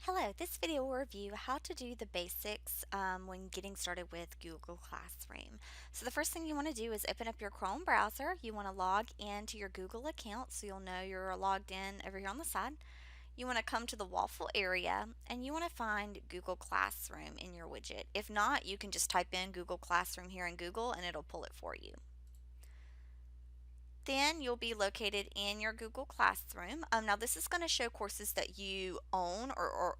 Hello, this video will review how to do the basics when getting started with Google Classroom. So the first thing you want to do is open up your Chrome browser. You want to log into your Google account so you'll know you're logged in over here on the side. You want to come to the waffle area and you want to find Google Classroom in your widget. If not, you can just type in Google Classroom here in Google and it'll pull it for you. Then you'll be located in your Google Classroom. Now this is going to show courses that you own or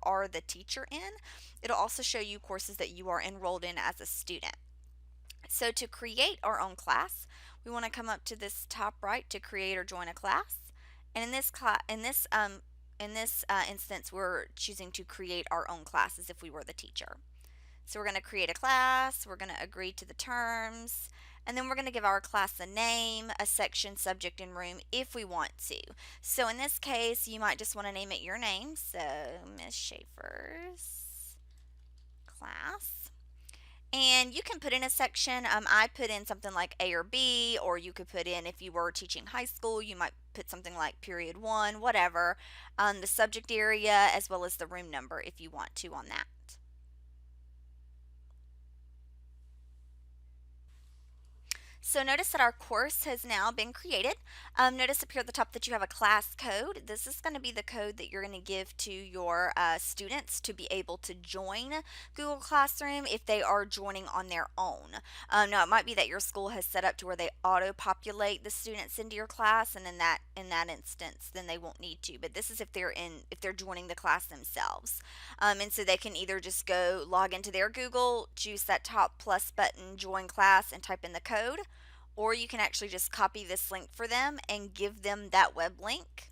are the teacher in. It'll also show you courses that you are enrolled in as a student. So to create our own class, we want to come up to this top right to create or join a class. And in this instance, we're choosing to create our own class as if we were the teacher. So we're going to create a class, we're going to agree to the terms, and then we're going to give our class a name, a section, subject, and room if we want to. So in this case, you might just want to name it your name. So Miss Schaefer's class. And you can put in a section. I put in something like A or B, or you could put in, if you were teaching high school, you might put something like period 1, whatever. The subject area as well as the room number if you want to on that. So notice that our course has now been created. Notice up here at the top that you have a class code. This is going to be the code that you're going to give to your students to be able to join Google Classroom if they are joining on their own. Now it might be that your school has set up to where they auto-populate the students into your class, and in that instance, then they won't need to. But this is if they're joining the class themselves, and so they can either just go log into their Google, choose that top plus button, join class, and type in the code. Or you can actually just copy this link for them and give them that web link.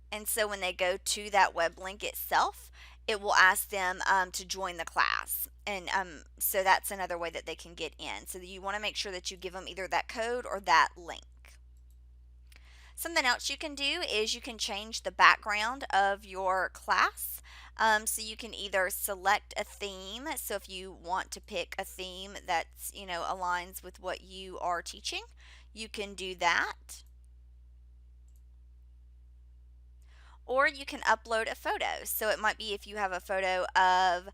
And so when they go to that web link itself, it will ask them to join the class. And so that's another way that they can get in. So you want to make sure that you give them either that code or that link. Something else you can do is you can change the background of your class. So you can either select a theme. So if you want to pick a theme that's, aligns with what you are teaching, you can do that. Or you can upload a photo. So it might be if you have a photo of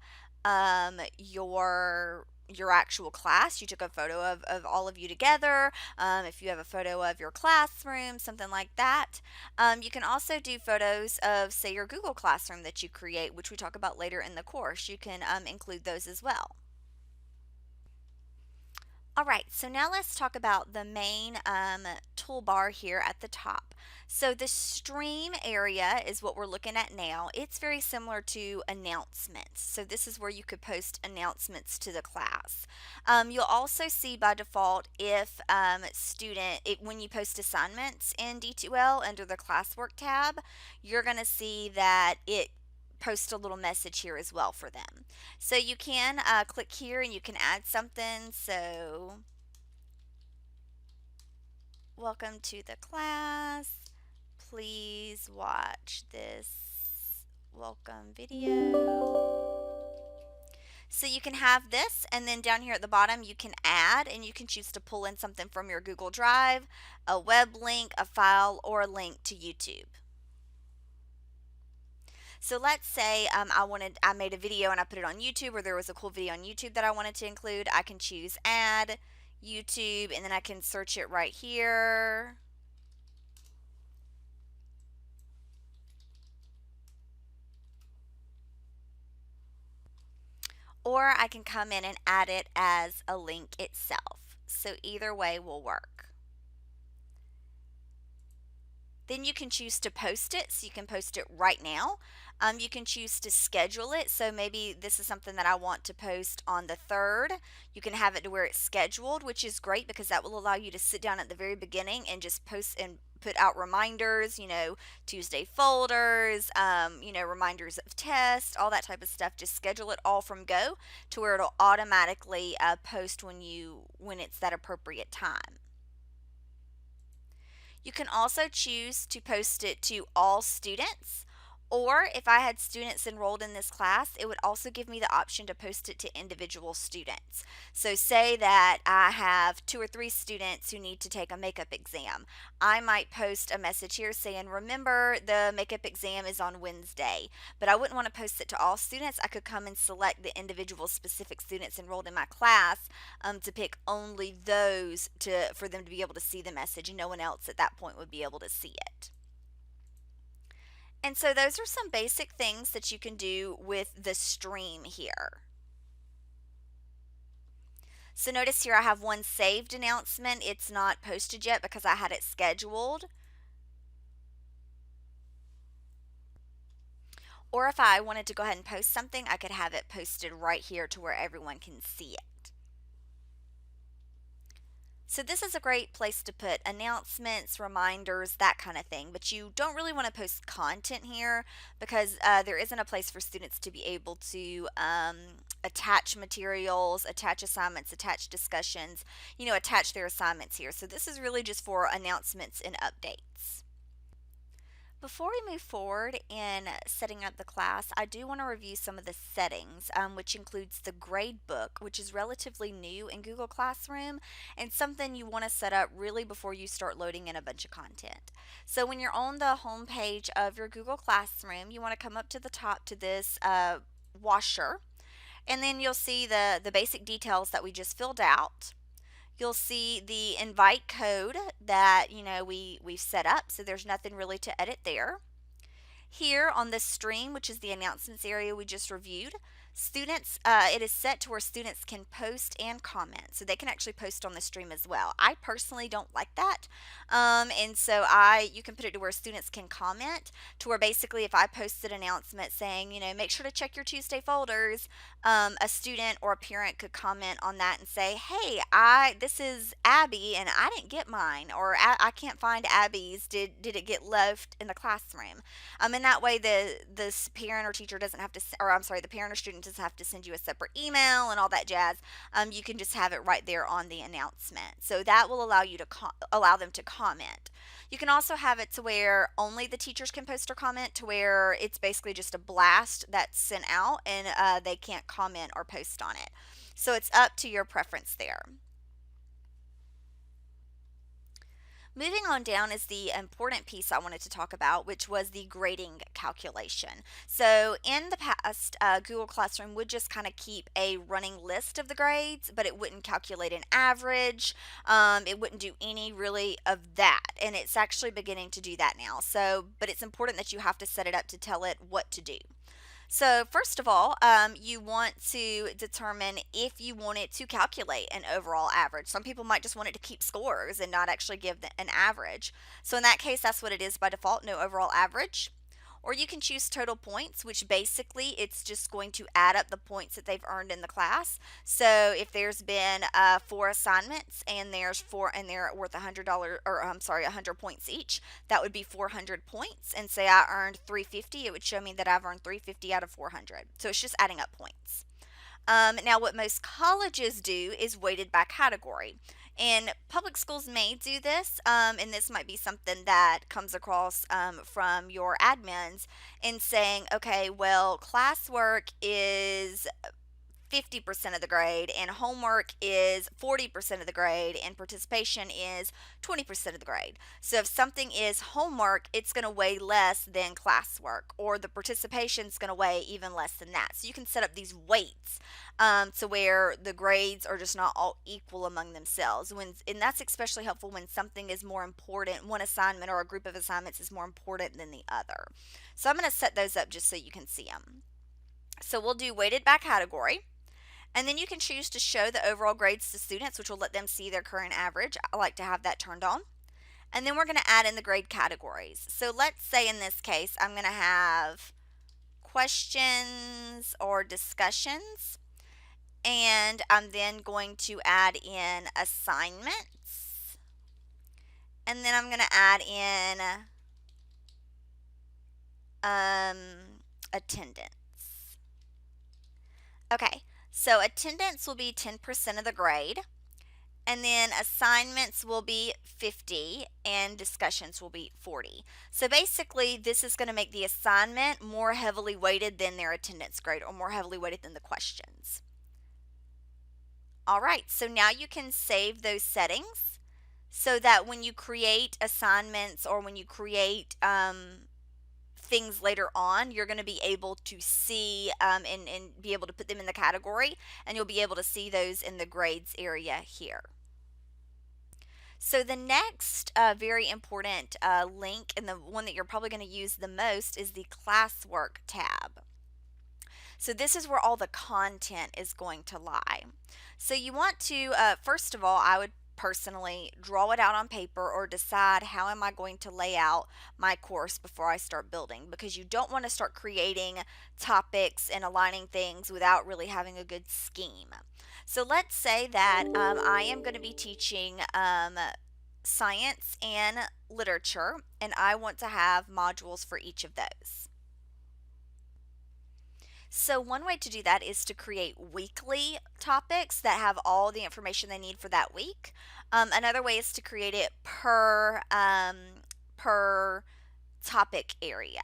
your actual class. You took a photo of all of you together. If you have a photo of your classroom, something like that. You can also do photos of, say, your Google Classroom that you create, which we talk about later in the course. You can include those as well. All right, so now let's talk about the main toolbar here at the top. So the stream area is what we're looking at now. It's very similar to announcements. So this is where you could post announcements to the class. You'll also see by default if when you post assignments in D2L under the Classwork tab, you're going to see that it post a little message here as well for them. So you can click here and you can add something. So welcome to the class. Please watch this welcome video. So you can have this, and then down here at the bottom you can add, and you can choose to pull in something from your Google Drive, a web link, a file, or a link to YouTube. So let's say I made a video and I put it on YouTube, or there was a cool video on YouTube that I wanted to include. I can choose add YouTube, and then I can search it right here. Or I can come in and add it as a link itself. So either way will work. Then you can choose to post it, so you can post it right now. You can choose to schedule it, so maybe this is something that I want to post on the 3rd. You can have it to where it's scheduled, which is great because that will allow you to sit down at the very beginning and just post and put out reminders, Tuesday folders, reminders of tests, all that type of stuff. Just schedule it all from go to where it'll automatically post when it's that appropriate time. You can also choose to post it to all students, Or if I had students enrolled in this class, it would also give me the option to post it to individual students. So, say that I have 2 or 3 students who need to take a makeup exam. I might post a message here saying, remember, the makeup exam is on Wednesday. But I wouldn't want to post it to all students. I could come and select the individual specific students enrolled in my class to pick only those for them to be able to see the message, and no one else at that point would be able to see it. And so those are some basic things that you can do with the stream here. So notice here I have one saved announcement. It's not posted yet because I had it scheduled. Or if I wanted to go ahead and post something, I could have it posted right here to where everyone can see it. So this is a great place to put announcements, reminders, that kind of thing. But you don't really want to post content here because there isn't a place for students to be able to attach materials, attach assignments, attach discussions, attach their assignments here. So this is really just for announcements and updates. Before we move forward in setting up the class, I do want to review some of the settings, which includes the grade book, which is relatively new in Google Classroom and something you want to set up really before you start loading in a bunch of content. So when you're on the home page of your Google Classroom, you want to come up to the top to this washer, and then you'll see the basic details that we just filled out. You'll see the invite code that we've set up, so there's nothing really to edit there. Here on the stream, which is the announcements area we just reviewed, students, it is set to where students can post and comment. So they can actually post on the stream as well. I personally don't like that. And so you can put it to where students can comment, to where basically if I posted an announcement saying, make sure to check your Tuesday folders, a student or a parent could comment on that and say, hey, this is Abby and I didn't get mine, or I can't find Abby's. Did it get left in the classroom? And that way the parent or teacher doesn't have to, or I'm sorry, the parent or student doesn't have to send you a separate email and all that jazz. You can just have it right there on the announcement. So that will allow you to allow them to comment. You can also have it to where only the teachers can post or comment, to where it's basically just a blast that's sent out and they can't comment or post on it. So it's up to your preference there. Moving on down is the important piece I wanted to talk about, which was the grading calculation. So in the past, Google Classroom would just kind of keep a running list of the grades, but it wouldn't calculate an average. It wouldn't do any really of that, and it's actually beginning to do that now. So, but it's important that you have to set it up to tell it what to do. So, first of all, you want to determine if you want it to calculate an overall average. Some people might just want it to keep scores and not actually give an average. So, in that case, that's what it is by default, no overall average. Or you can choose total points, which basically it's just going to add up the points that they've earned in the class. So if there's been 4 assignments and there's four and they're worth $100, or I'm sorry, 100 points each, that would be 400 points. And say I earned 350, it would show me that I've earned 350 out of 400. So it's just adding up points. Now, what most colleges do is weighted by category. And public schools may do this, and this might be something that comes across from your admins in saying, okay, well, classwork is 50% of the grade, and homework is 40% of the grade, and participation is 20% of the grade. So if something is homework, it's going to weigh less than classwork, or the participation is going to weigh even less than that. So you can set up these weights to where the grades are just not all equal among themselves. And that's especially helpful when something is more important, one assignment or a group of assignments is more important than the other. So I'm going to set those up just so you can see them. So we'll do weighted by category. And then you can choose to show the overall grades to students, which will let them see their current average. I like to have that turned on. And then we're going to add in the grade categories. So let's say in this case, I'm going to have questions or discussions. And I'm then going to add in assignments. And then I'm going to add in attendance. Okay. So attendance will be 10% of the grade, And then assignments will be 50 and discussions will be 40. So basically, this is going to make the assignment more heavily weighted than their attendance grade or more heavily weighted than the questions. All right, so now you can save those settings so that when you create assignments or when you create things later on, you're going to be able to see and be able to put them in the category, and you'll be able to see those in the grades area here. So the next very important link, and the one that you're probably going to use the most, is the Classwork tab. So this is where all the content is going to lie. So you want to, first of all, I would personally draw it out on paper or decide how am I going to lay out my course before I start building, because you don't want to start creating topics and aligning things without really having a good scheme. So let's say that I am going to be teaching science and literature, and I want to have modules for each of those. So, one way to do that is to create weekly topics that have all the information they need for that week. Another way is to create it per topic area.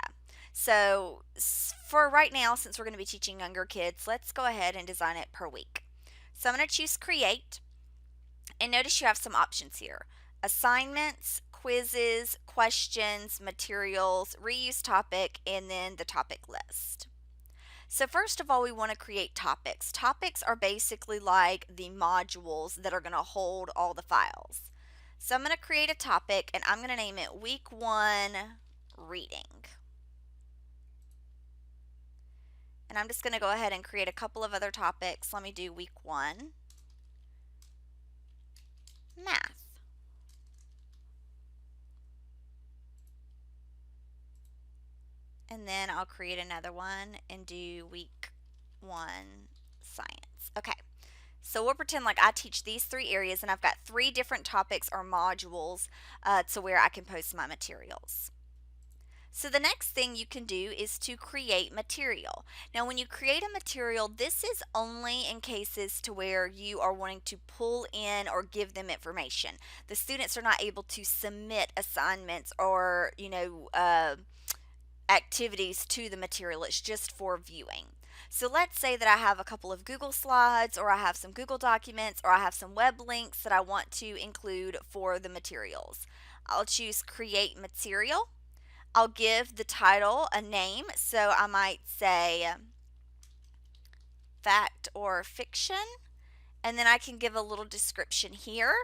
So, for right now, since we're going to be teaching younger kids, let's go ahead and design it per week. So, I'm going to choose Create, and notice you have some options here: assignments, quizzes, questions, materials, reuse topic, and then the topic list. So first of all, we want to create topics. Topics are basically like the modules that are going to hold all the files. So I'm going to create a topic and I'm going to name it Week 1 Reading. And I'm just going to go ahead and create a couple of other topics. Let me do Week 1 Math. And then I'll create another one and do Week 1 Science. Okay. So we'll pretend like I teach these three areas and I've got three different topics or modules to where I can post my materials. So the next thing you can do is to create material. Now when you create a material, this is only in cases to where you are wanting to pull in or give them information. The students are not able to submit assignments or, activities to the material. It's just for viewing. So let's say that I have a couple of Google Slides, or I have some Google documents, or I have some web links that I want to include for the materials. I'll choose Create Material. I'll give the title a name, so I might say Fact or Fiction, and then I can give a little description here.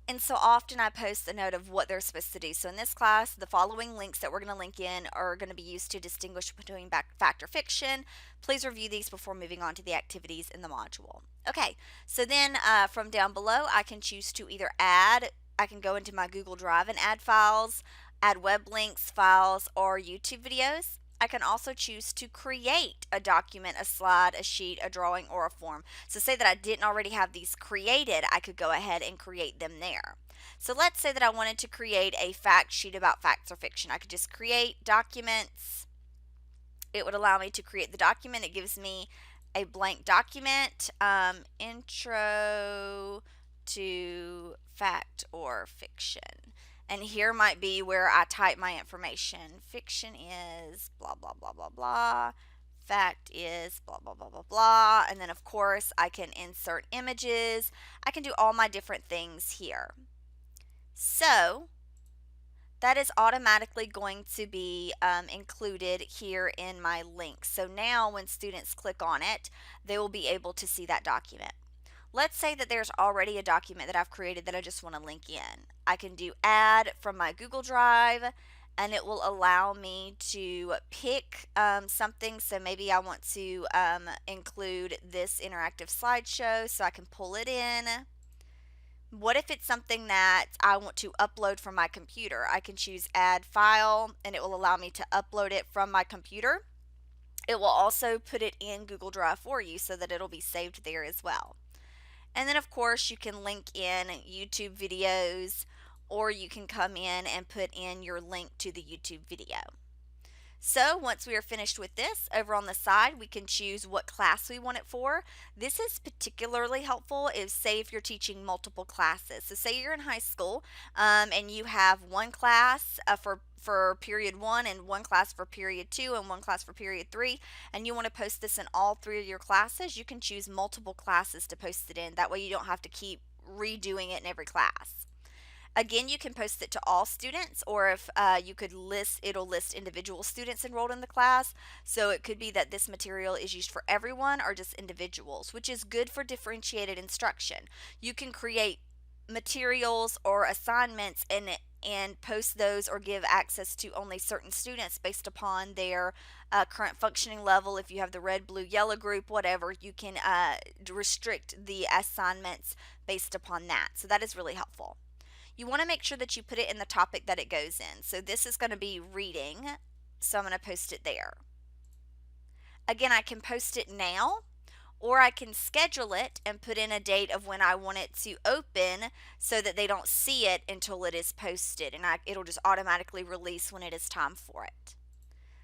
And so often I post a note of what they're supposed to do. So in this class, the following links that we're going to link in are going to be used to distinguish between fact or fiction. Please review these before moving on to the activities in the module. Okay, so then from down below, I can choose to either I can go into my Google Drive and add files, add web links, files, or YouTube videos. I can also choose to create a document, a slide, a sheet, a drawing, or a form. So say that I didn't already have these created, I could go ahead and create them there. So let's say that I wanted to create a fact sheet about facts or fiction. I could just create documents. It would allow me to create the document. It gives me a blank document, intro to fact or fiction. And here might be where I type my information. Fiction is blah, blah, blah, blah, blah. Fact is blah, blah, blah, blah, blah. And then, of course, I can insert images. I can do all my different things here. So that is automatically going to be included here in my link. So now when students click on it, they will be able to see that document. Let's say that there's already a document that I've created that I just want to link in. I can do add from my Google Drive, and it will allow me to pick something. So maybe I want to include this interactive slideshow, so I can pull it in. What if it's something that I want to upload from my computer? I can choose add file, and it will allow me to upload it from my computer. It will also put it in Google Drive for you so that it'll be saved there as well. And then, of course, you can link in YouTube videos, or you can come in and put in your link to the YouTube video. So once we are finished with this, over on the side, we can choose what class we want it for. This is particularly helpful if, say, if you're teaching multiple classes. So say you're in high school and you have one class for period one and one class for period two and one class for period three, and you want to post this in all three of your classes, you can choose multiple classes to post it in. That way you don't have to keep redoing it in every class. Again, you can post it to all students, or if you could list, it'll list individual students enrolled in the class. So it could be that this material is used for everyone or just individuals, which is good for differentiated instruction. You can create materials or assignments and post those or give access to only certain students based upon their current functioning level. If you have the red, blue, yellow group, whatever, you can restrict the assignments based upon that. So that is really helpful. You want to make sure that you put it in the topic that it goes in. So this is going to be reading, so I'm going to post it there. Again, I can post it now, or I can schedule it and put in a date of when I want it to open so that they don't see it until it is posted, and it'll just automatically release when it is time for it.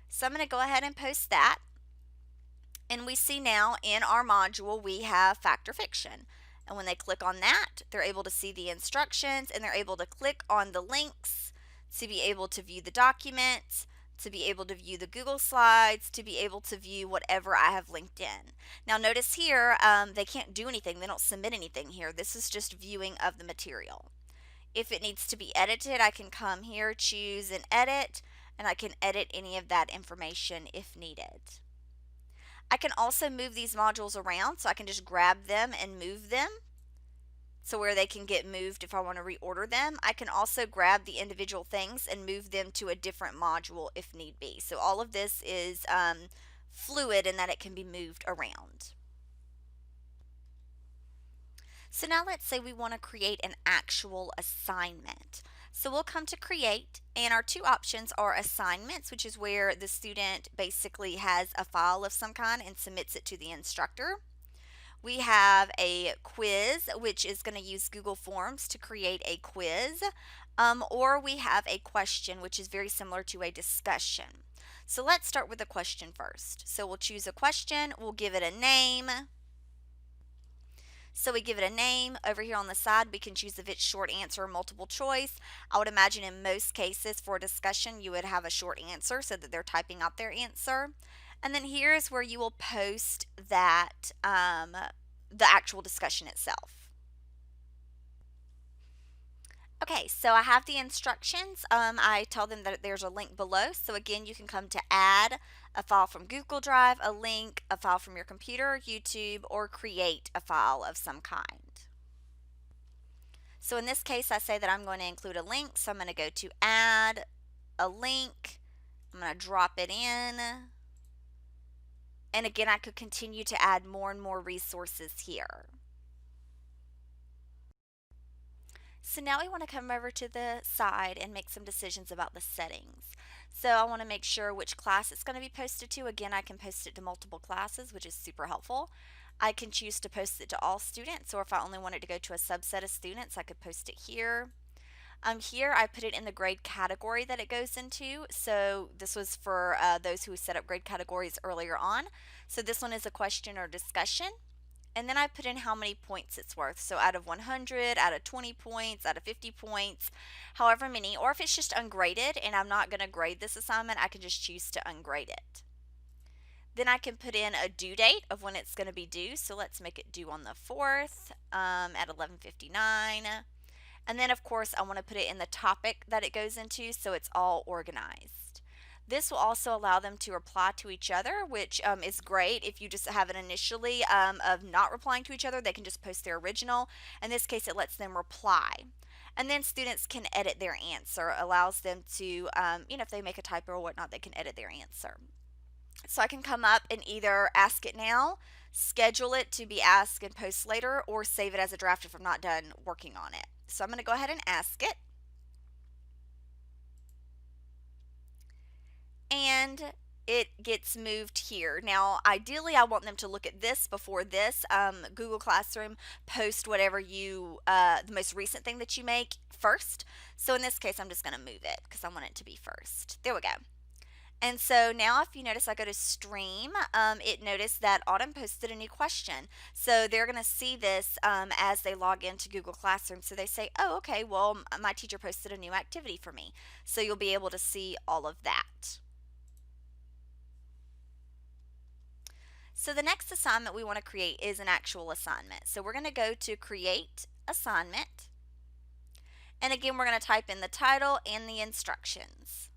So I'm going to go ahead and post that. And we see now in our module we have fact or fiction. And when they click on that, they're able to see the instructions and they're able to click on the links to be able to view the document, to be able to view the Google Slides, to be able to view whatever I have linked in. Now notice here, they can't do anything. They don't submit anything here. This is just viewing of the material. If it needs to be edited, I can come here, choose and edit, and I can edit any of that information if needed. I can also move these modules around, so I can just grab them and move them so where they can get moved if I want to reorder them. I can also grab the individual things and move them to a different module if need be. So all of this is fluid in that it can be moved around. So now let's say we want to create an actual assignment. So we'll come to create, and our two options are assignments, which is where the student basically has a file of some kind and submits it to the instructor. We have a quiz, which is going to use Google Forms to create a quiz, or we have a question, which is very similar to a discussion. So let's start with a question first. So we'll choose a question, we'll give it a name. So we give it a name. Over here on the side, we can choose if it's short answer or multiple choice. I would imagine in most cases for a discussion, you would have a short answer so that they're typing out their answer. And then here's where you will post that, the actual discussion itself. Okay, so I have the instructions. I tell them that there's a link below. So again, you can come to add a file from Google Drive, a link, a file from your computer, YouTube, or create a file of some kind. So in this case, I say that I'm going to include a link. So I'm going to go to add a link. I'm going to drop it in. And again, I could continue to add more and more resources here. So now we want to come over to the side and make some decisions about the settings. So I want to make sure which class it's going to be posted to. Again, I can post it to multiple classes, which is super helpful. I can choose to post it to all students, or if I only wanted to go to a subset of students, I could post it here. Here I put it in the grade category that it goes into. So this was for those who set up grade categories earlier on. So this one is a question or discussion. And then I put in how many points it's worth. So out of 100, out of 20 points, out of 50 points, however many. Or if it's just ungraded and I'm not going to grade this assignment, I can just choose to ungrade it. Then I can put in a due date of when it's going to be due. So let's make it due on the 4th at 11:59. And then of course I want to put it in the topic that it goes into so it's all organized. This will also allow them to reply to each other, which is great. If you just have it initially of not replying to each other, they can just post their original. In this case, it lets them reply. And then students can edit their answer, allows them to, if they make a typo or whatnot, they can edit their answer. So I can come up and either ask it now, schedule it to be asked and post later, or save it as a draft if I'm not done working on it. So I'm going to go ahead and ask it. And it gets moved here. Now, ideally, I want them to look at this before this. Google Classroom, post whatever you, the most recent thing that you make first. So in this case, I'm just going to move it because I want it to be first. There we go. And so now, if you notice, I go to stream, it noticed that Autumn posted a new question. So they're going to see this as they log into Google Classroom. So they say, oh, okay, well, my teacher posted a new activity for me. So you'll be able to see all of that. So the next assignment we want to create is an actual assignment. So we're going to go to create assignment. And again, we're going to type in the title and the instructions.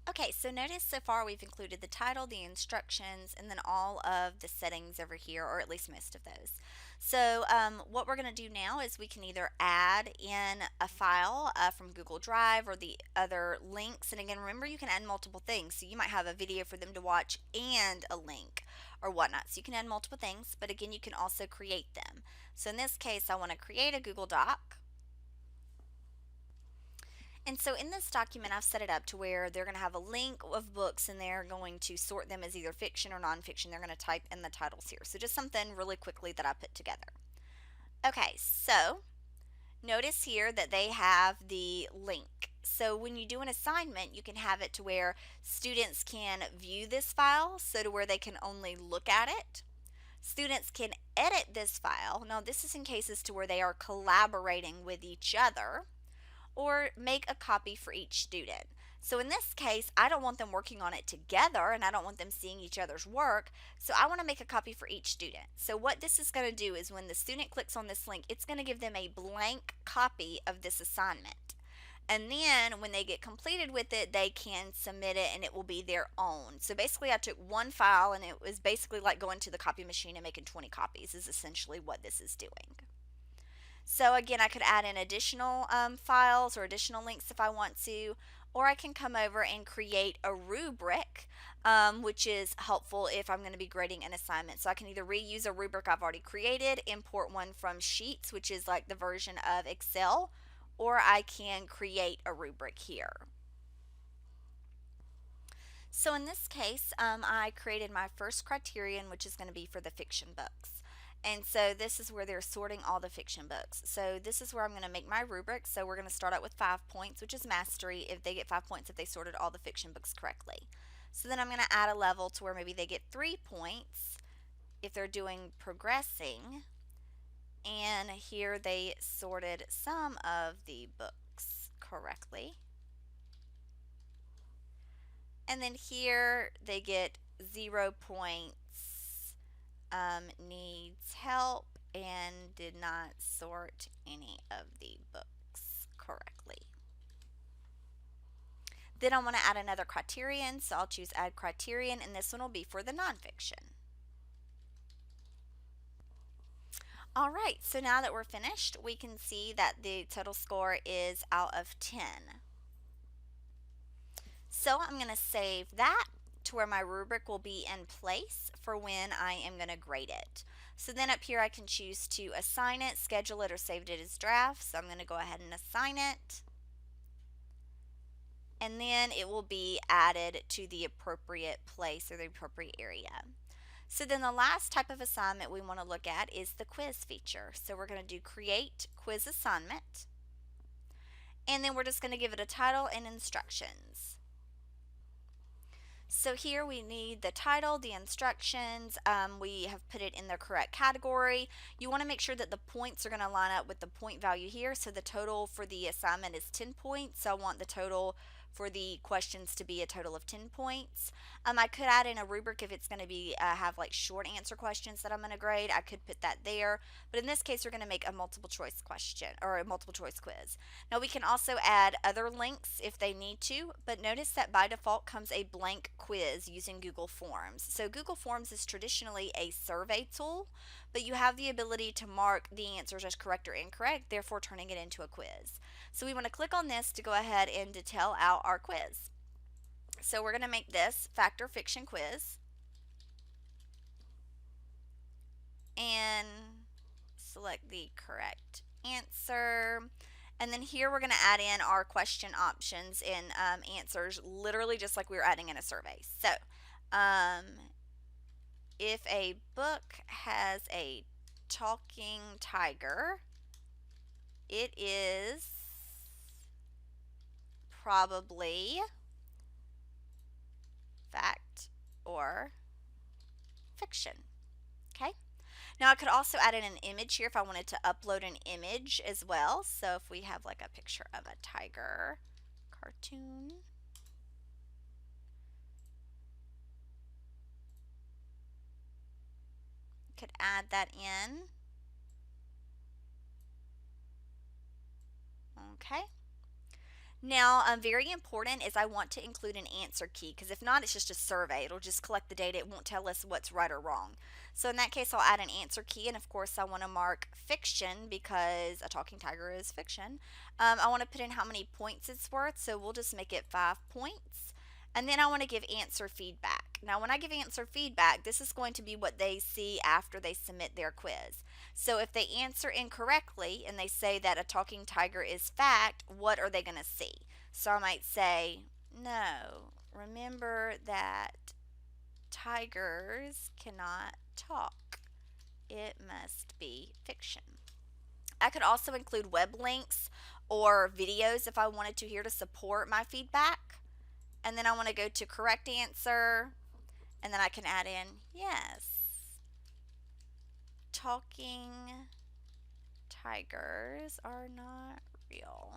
Okay, so notice so far we've included the title, the instructions, and then all of the settings over here, or at least most of those. So what we're going to do now is we can either add in a file from Google Drive or the other links. And again, remember, you can add multiple things. So you might have a video for them to watch and a link or whatnot. So you can add multiple things, but again, you can also create them. So in this case, I want to create a Google Doc. And so in this document, I've set it up to where they're going to have a link of books and they're going to sort them as either fiction or nonfiction. They're going to type in the titles here. So just something really quickly that I put together. Okay, so notice here that they have the link. So when you do an assignment, you can have it to where students can view this file, so to where they can only look at it. Students can edit this file. Now, this is in cases to where they are collaborating with each other, or make a copy for each student. So in this case, I don't want them working on it together and I don't want them seeing each other's work. So I want to make a copy for each student. So what this is going to do is when the student clicks on this link, it's going to give them a blank copy of this assignment. And then when they get completed with it, they can submit it and it will be their own. So basically, I took one file and it was basically like going to the copy machine and making 20 copies, is essentially what this is doing. So again, I could add in additional files or additional links if I want to, or I can come over and create a rubric, which is helpful if I'm going to be grading an assignment. So I can either reuse a rubric I've already created, import one from Sheets, which is like the version of Excel, or I can create a rubric here. So in this case, I created my first criterion, which is going to be for the fiction books. And so this is where they're sorting all the fiction books. So this is where I'm going to make my rubric. So we're going to start out with 5 points, which is mastery. If they get 5 points, if they sorted all the fiction books correctly. So then I'm going to add a level to where maybe they get 3 points if they're doing progressing. And here they sorted some of the books correctly. And then here they get 0 points, needs help, and did not sort any of the books correctly. Then I want to add another criterion, so I'll choose add criterion, and this one will be for the nonfiction. All right, so now that we're finished, we can see that the total score is out of 10. So I'm going to save that to where my rubric will be in place for when I am going to grade it. So then up here I can choose to assign it, schedule it, or save it as draft. So I'm going to go ahead and assign it. And then it will be added to the appropriate place or the appropriate area. So then the last type of assignment we want to look at is the quiz feature. So we're going to do create quiz assignment. And then we're just going to give it a title and instructions. So here we need the title, the instructions, we have put it in the correct category. You want to make sure that the points are going to line up with the point value here. So the total for the assignment is 10 points. So I want the total for the questions to be a total of 10 points. I could add in a rubric if it's going to be have like short answer questions that I'm going to grade. I could put that there, but in this case we're going to make a multiple choice question or a multiple choice quiz. Now we can also add other links if they need to, but notice that by default comes a blank quiz using Google Forms. So Google Forms is traditionally a survey tool, but you have the ability to mark the answers as correct or incorrect, therefore turning it into a quiz. So we want to click on this to go ahead and detail out our quiz. So we're going to make this fact or fiction quiz. And select the correct answer. And then here we're going to add in our question options and answers, literally just like we were adding in a survey. So if a book has a talking tiger, it is probably fact or fiction. Okay. Now I could also add in an image here if I wanted to upload an image as well. So if we have like a picture of a tiger cartoon, could add that in. Okay. Now, very important is I want to include an answer key because if not, it's just a survey. It'll just collect the data. It won't tell us what's right or wrong. So in that case, I'll add an answer key, and of course, I want to mark fiction because a talking tiger is fiction. I want to put in how many points it's worth, so we'll just make it 5 points. And then I want to give answer feedback. Now, when I give answer feedback, this is going to be what they see after they submit their quiz. So if they answer incorrectly and they say that a talking tiger is fact, what are they going to see? So I might say, no, remember that tigers cannot talk. It must be fiction. I could also include web links or videos if I wanted to here to support my feedback. And then I want to go to correct answer, and then I can add in, yes, talking tigers are not real.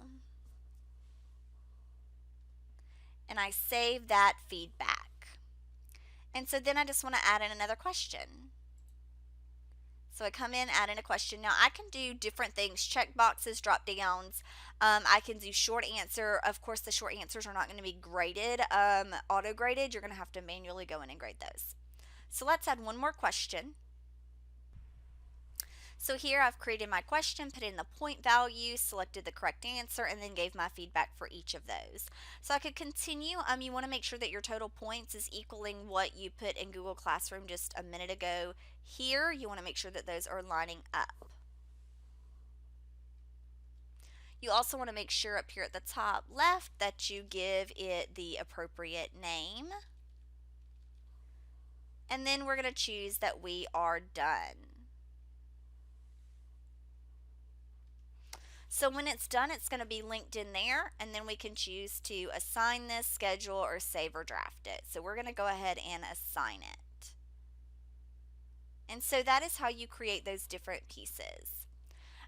And I save that feedback. And so then I just want to add in another question. So I come in, add in a question. Now I can do different things, check boxes, drop downs. I can do short answer. Of course, the short answers are not going to be graded, auto graded. You're going to have to manually go in and grade those. So let's add one more question. So here I've created my question, put in the point value, selected the correct answer, and then gave my feedback for each of those. So I could continue. You want to make sure that your total points is equaling what you put in Google Classroom just a minute ago. Here, you want to make sure that those are lining up. You also want to make sure up here at the top left that you give it the appropriate name. And then we're going to choose that we are done. So when it's done, it's going to be linked in there, and then we can choose to assign this, schedule, or save or draft it. So we're going to go ahead and assign it. And so that is how you create those different pieces.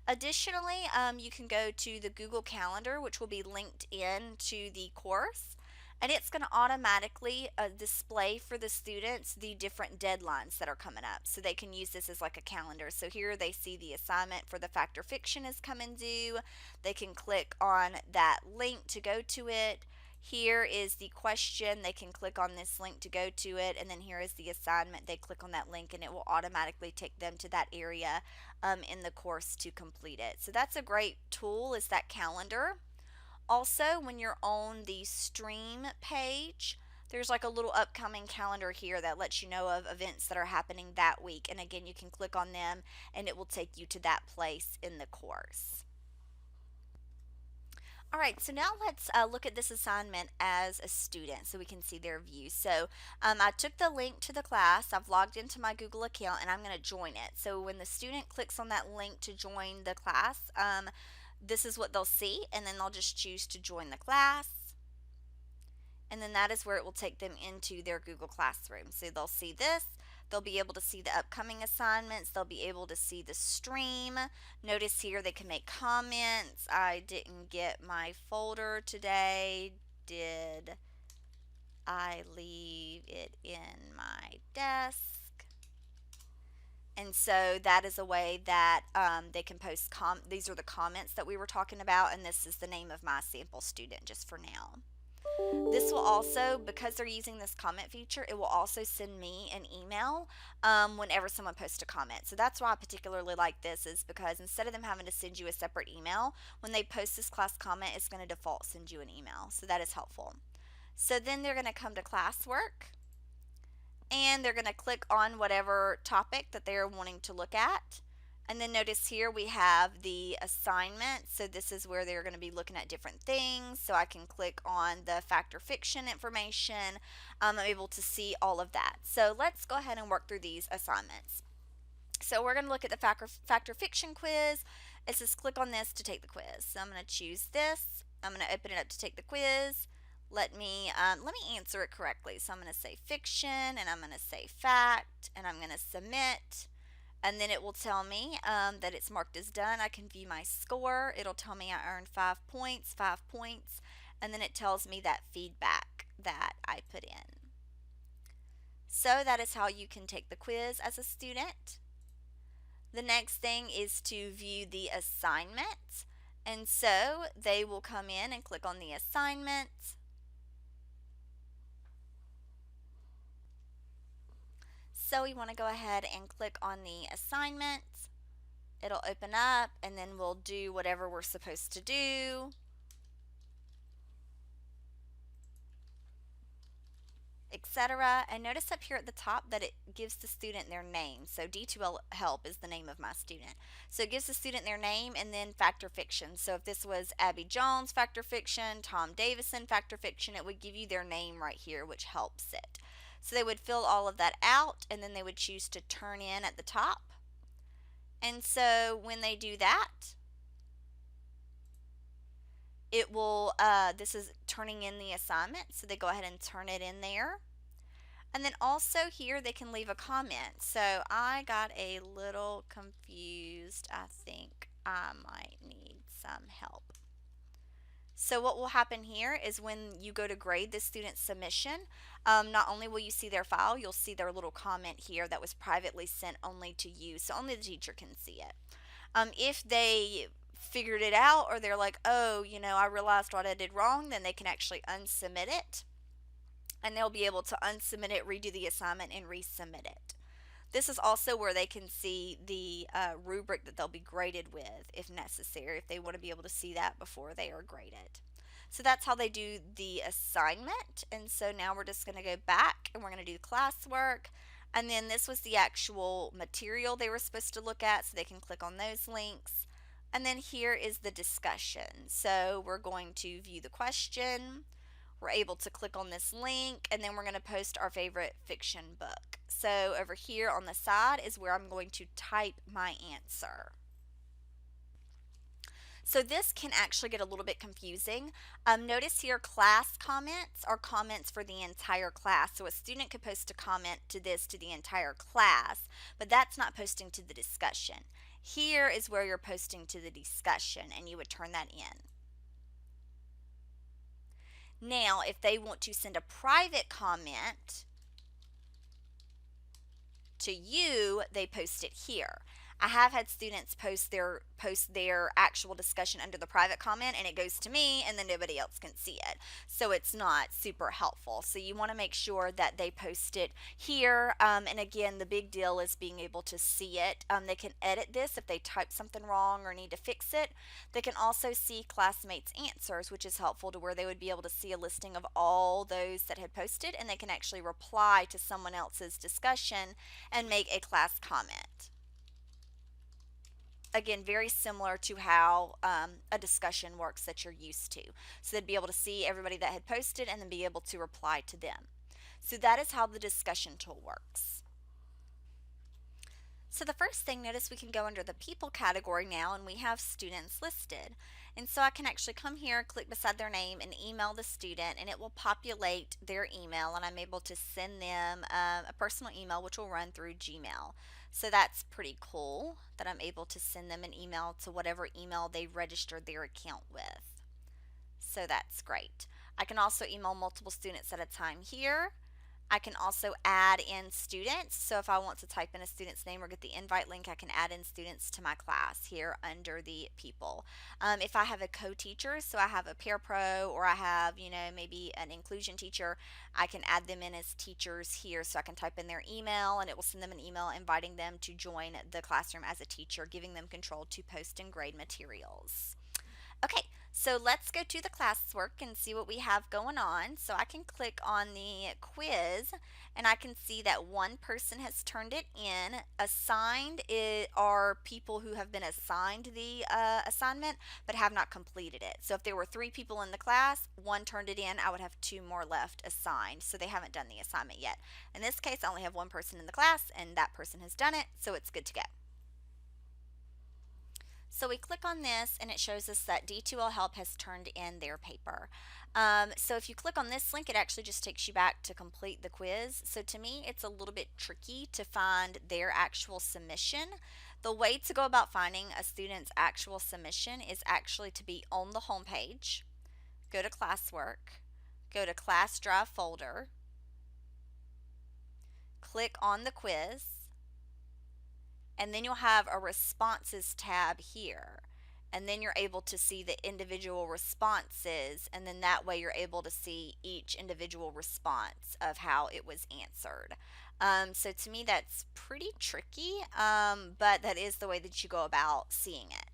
Additionally, you can go to the Google Calendar, which will be linked in to the course, and it's going to automatically display for the students the different deadlines that are coming up, so they can use this as like a calendar. So here they see the assignment for the fact or fiction is coming due. They can click on that link to go to it. Here is the question. They can click on this link to go to it, and then here is the assignment. They click on that link and it will automatically take them to that area in the course to complete it. So that's a great tool, is that calendar. Also, when you're on the stream page, there's like a little upcoming calendar here that lets you know of events that are happening that week. And again, you can click on them and it will take you to that place in the course. All right, so now let's look at this assignment as a student so we can see their view. So I took the link to the class, I've logged into my Google account, and I'm going to join it. So when the student clicks on that link to join the class, this is what they'll see, and then they'll just choose to join the class. And then that is where it will take them into their Google Classroom. So they'll see this. They'll be able to see the upcoming assignments. They'll be able to see the stream. Notice here they can make comments. I didn't get my folder today. Did I leave it in my desk? And so that is a way that they can post, these are the comments that we were talking about, and this is the name of my sample student just for now. This will also, because they're using this comment feature, it will also send me an email whenever someone posts a comment. So that's why I particularly like this, is because instead of them having to send you a separate email, when they post this class comment, it's going to default send you an email. So that is helpful. So then they're going to come to Classwork, and they're going to click on whatever topic that they're wanting to look at. And then notice here we have the assignment. So this is where they're going to be looking at different things. So I can click on the fact or fiction information. I'm able to see all of that. So let's go ahead and work through these assignments. So we're going to look at the fact or fiction quiz. It says click on this to take the quiz. So I'm going to choose this. I'm going to open it up to take the quiz. Let me answer it correctly. So I'm going to say fiction, and I'm going to say fact, and I'm going to submit. And then it will tell me that it's marked as done. I can view my score. It'll tell me I earned 5 points, 5 points, and then it tells me that feedback that I put in. So that is how you can take the quiz as a student. The next thing is to view the assignment. And so they will come in and click on the assignment. So we want to go ahead and click on the assignment. It'll open up and then we'll do whatever we're supposed to do. Etc. And notice up here at the top that it gives the student their name. So D2L Help is the name of my student. So it gives the student their name and then fact or fiction. So if this was Abby Jones fact or fiction, Tom Davison fact or fiction, it would give you their name right here, which helps it. So they would fill all of that out and then they would choose to turn in at the top. And so when they do that, it will, this is turning in the assignment. So they go ahead and turn it in there. And then also here they can leave a comment. So I got a little confused. I think I might need some help. So what will happen here is when you go to grade the student's submission, not only will you see their file, you'll see their little comment here that was privately sent only to you. So only the teacher can see it. If they figured it out or they're like, oh, you know, I realized what I did wrong, then they can actually unsubmit it. And they'll be able to unsubmit it, redo the assignment, and resubmit it. This is also where they can see the rubric that they'll be graded with if necessary, if they want to be able to see that before they are graded. So that's how they do the assignment. And so now we're just going to go back and we're going to do classwork. And then this was the actual material they were supposed to look at, so they can click on those links. And then here is the discussion. So we're going to view the question. We're able to click on this link and then we're going to post our favorite fiction book. So over here on the side is where I'm going to type my answer. So this can actually get a little bit confusing. Notice here class comments are comments for the entire class. So a student could post a comment to this to the entire class, but that's not posting to the discussion. Here is where you're posting to the discussion and you would turn that in. Now, if they want to send a private comment to you, they post it here. I have had students post their actual discussion under the private comment and it goes to me and then nobody else can see it. So it's not super helpful. So you want to make sure that they post it here. And again, the big deal is being able to see it. They can edit this if they type something wrong or need to fix it. They can also see classmates' answers, which is helpful to where they would be able to see a listing of all those that had posted and they can actually reply to someone else's discussion and make a class comment. Again, very similar to how a discussion works that you're used to. So they'd be able to see everybody that had posted and then be able to reply to them. So that is how the discussion tool works. So the first thing, notice we can go under the people category now and we have students listed. And so I can actually come here, click beside their name and email the student and it will populate their email and I'm able to send them a personal email which will run through Gmail. So that's pretty cool that I'm able to send them an email to whatever email they registered their account with. So that's great. I can also email multiple students at a time here. I can also add in students. So if I want to type in a student's name or get the invite link, I can add in students to my class here under the people. If I have a co-teacher, so I have a parapro or I have, you know, maybe an inclusion teacher, I can add them in as teachers here. So I can type in their email and it will send them an email inviting them to join the classroom as a teacher, giving them control to post and grade materials. Okay, so let's go to the classwork and see what we have going on. So I can click on the quiz and I can see that one person has turned it in. Assigned are people who have been assigned the assignment but have not completed it. So if there were 3 people in the class, one turned it in, I would have 2 more left assigned. So they haven't done the assignment yet. In this case, I only have one person in the class and that person has done it, so it's good to go. So we click on this and it shows us that D2L Help has turned in their paper. So if you click on this link, it actually just takes you back to complete the quiz. So to me, it's a little bit tricky to find their actual submission. The way to go about finding a student's actual submission is actually to be on the home page, go to Classwork, go to Class Drive folder, click on the quiz, and then you'll have a responses tab here. And then you're able to see the individual responses, and then that way you're able to see each individual response of how it was answered. So to me, that's pretty tricky, but that is the way that you go about seeing it.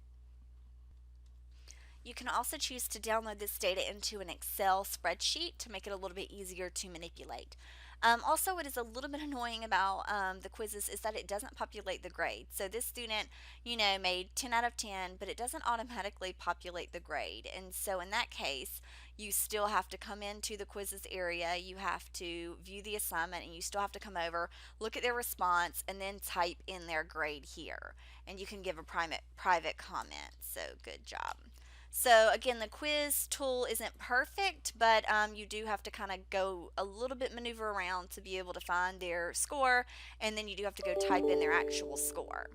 You can also choose to download this data into an Excel spreadsheet to make it a little bit easier to manipulate. Also, what is a little bit annoying about the quizzes is that it doesn't populate the grade. So this student, made 10 out of 10, but it doesn't automatically populate the grade. And so in that case, you still have to come into the quizzes area, you have to view the assignment, and you still have to come over, look at their response, and then type in their grade here. And you can give a private comment. So good job. So again, the quiz tool isn't perfect, but you do have to kind of go a little bit maneuver around to be able to find their score, and then you do have to go type in their actual score.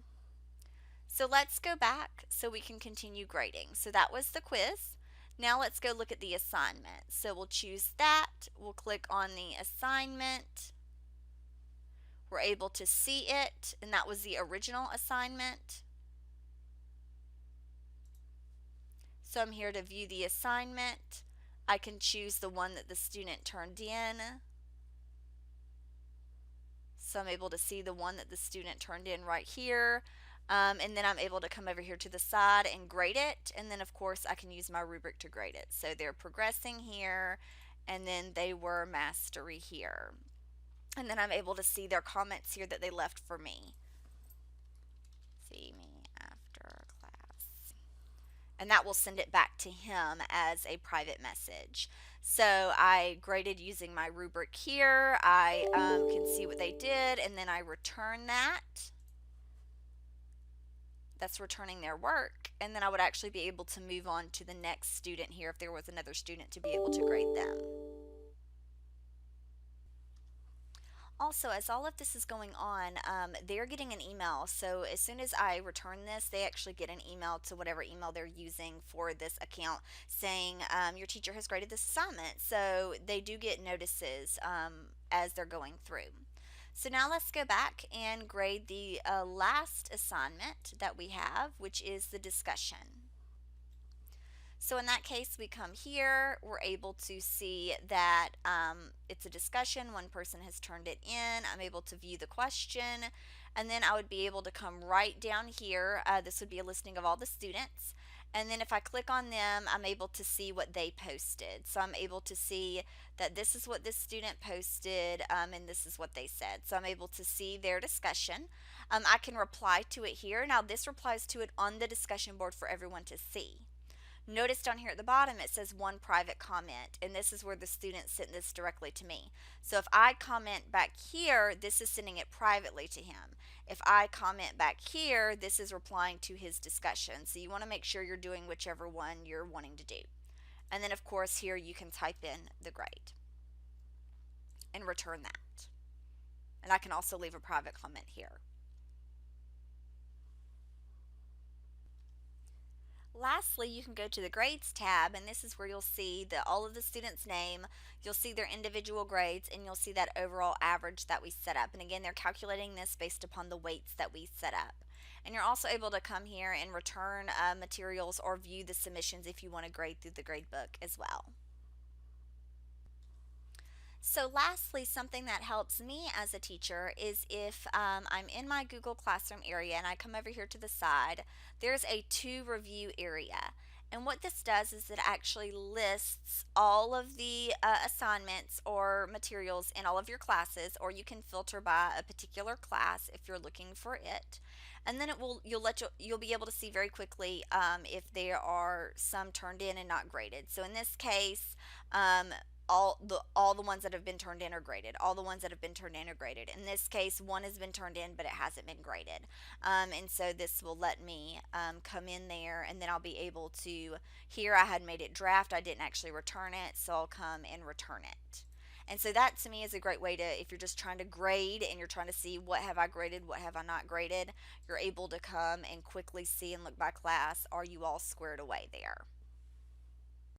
So let's go back so we can continue grading. So that was the quiz. Now let's go look at the assignment. So we'll choose that. We'll click on the assignment. We're able to see it, and that was the original assignment. So I'm here to view the assignment. I can choose the one that the student turned in. So I'm able to see the one that the student turned in right here. And then I'm able to come over here to the side and grade it. And then of course I can use my rubric to grade it. So they're progressing here, and then they were mastery here. And then I'm able to see their comments here that they left for me. See me after class. And that will send it back to him as a private message. So I graded using my rubric here. I can see what they did, and then I return that. That's returning their work, and then I would actually be able to move on to the next student here if there was another student to be able to grade them. Also, as all of this is going on, they're getting an email. So as soon as I return this, they actually get an email to whatever email they're using for this account saying your teacher has graded this assignment. So they do get notices as they're going through. So now let's go back and grade the last assignment that we have, which is the discussion. So in that case, we come here, we're able to see that it's a discussion, one person has turned it in, I'm able to view the question, and then I would be able to come right down here. This would be a listing of all the students, and then if I click on them, I'm able to see what they posted. So I'm able to see that this is what this student posted, and this is what they said. So I'm able to see their discussion. I can reply to it here. Now this replies to it on the discussion board for everyone to see. Notice down here at the bottom it says one private comment, and this is where the student sent this directly to me. So if I comment back here, this is sending it privately to him. If I comment back here, this is replying to his discussion. So you want to make sure you're doing whichever one you're wanting to do. And then of course here you can type in the grade and return that. And I can also leave a private comment here. Lastly, you can go to the grades tab, and this is where you'll see all of the students' name, you'll see their individual grades, and you'll see that overall average that we set up. And again, they're calculating this based upon the weights that we set up. And you're also able to come here and return materials or view the submissions if you want to grade through the grade book as well. So lastly, something that helps me as a teacher is if I'm in my Google Classroom area and I come over here to the side, there's a to review area. And what this does is it actually lists all of the assignments or materials in all of your classes, or you can filter by a particular class if you're looking for it. And then you'll be able to see very quickly if there are some turned in and not graded. So in this case, all the ones that have been turned in are graded. All the ones that have been turned in are graded. In this case, one has been turned in, but it hasn't been graded. And so this will let me come in there, and then I'll be able to. Here I had made it draft. I didn't actually return it, so I'll come and return it. And so that to me is a great way to, if you're just trying to grade and you're trying to see what have I graded, what have I not graded, you're able to come and quickly see and look by class, are you all squared away there?